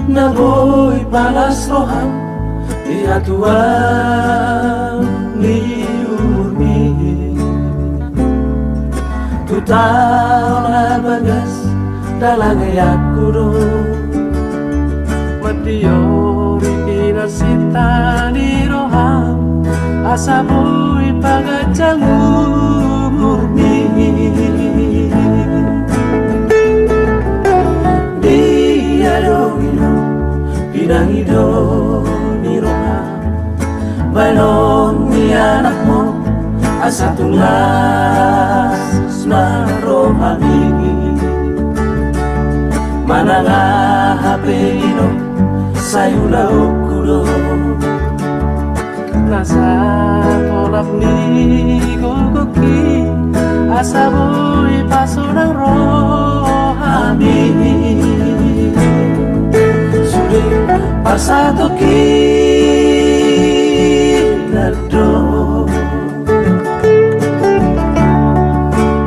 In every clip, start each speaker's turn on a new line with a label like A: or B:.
A: Naboy palas rohan di atuan ni urmi Tutau na bagas dalang yakuro Madiori inasita ni rohan Asaboy pagajang urmi Bidang ido ni roha Balon ni anak mo Asa tulas na rohani Mananga hape ino Sayula okudo Nasa tolap ni gogoki Asa boy paso ng rohani Pasado kita do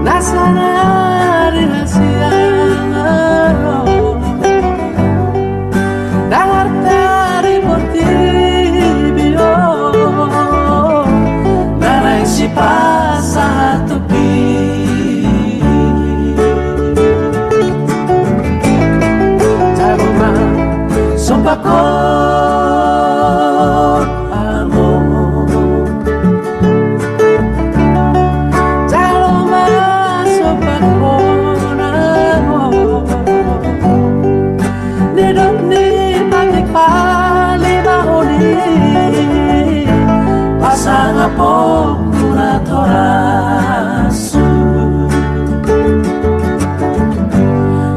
A: Nasana di hasiano Dangartari portibio Nanay si pasado Sopakot amor Jaloma sopakot amor Nidot ni patik pali mahuli Pasang apok kuratorasu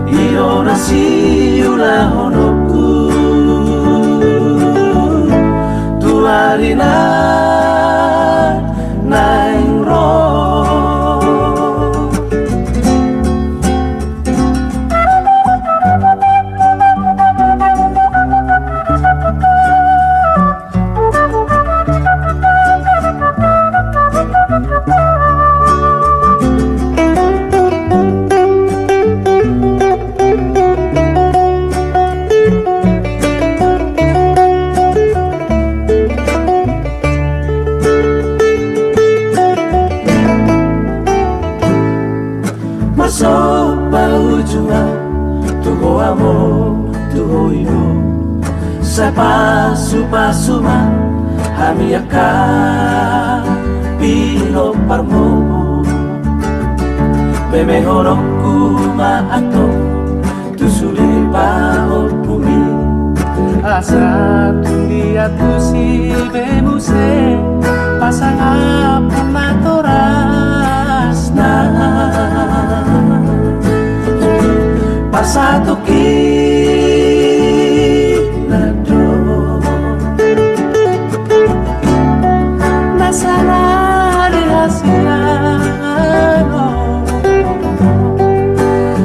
A: Iyo nasi ulahono Marina naing roh Masuk bau jua Tuho amor, tuho ino Sepa supa suma Hami akan Pino parmo Bemehorokku maato Tusuli pahot bumi Asa tulia tusi bemuse Pasang apun matoras Pasado kita do Nasana di hasiano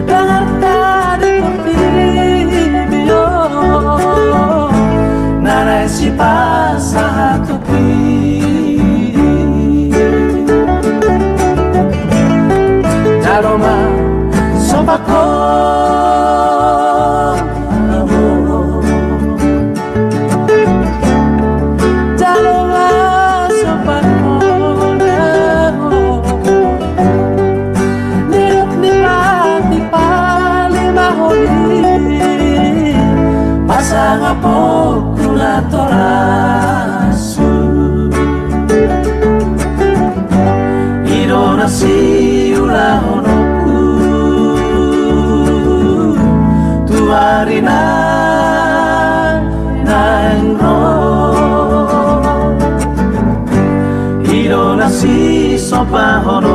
A: Dangartari portibio Nanay si pasado Jaloma sopakot amor Jaloma sopakot amor Nirot ni pati pali mahuli Pasang apok kulatorasu Iro nasi ulahono Marina naing roh Hiro nasi sopa hono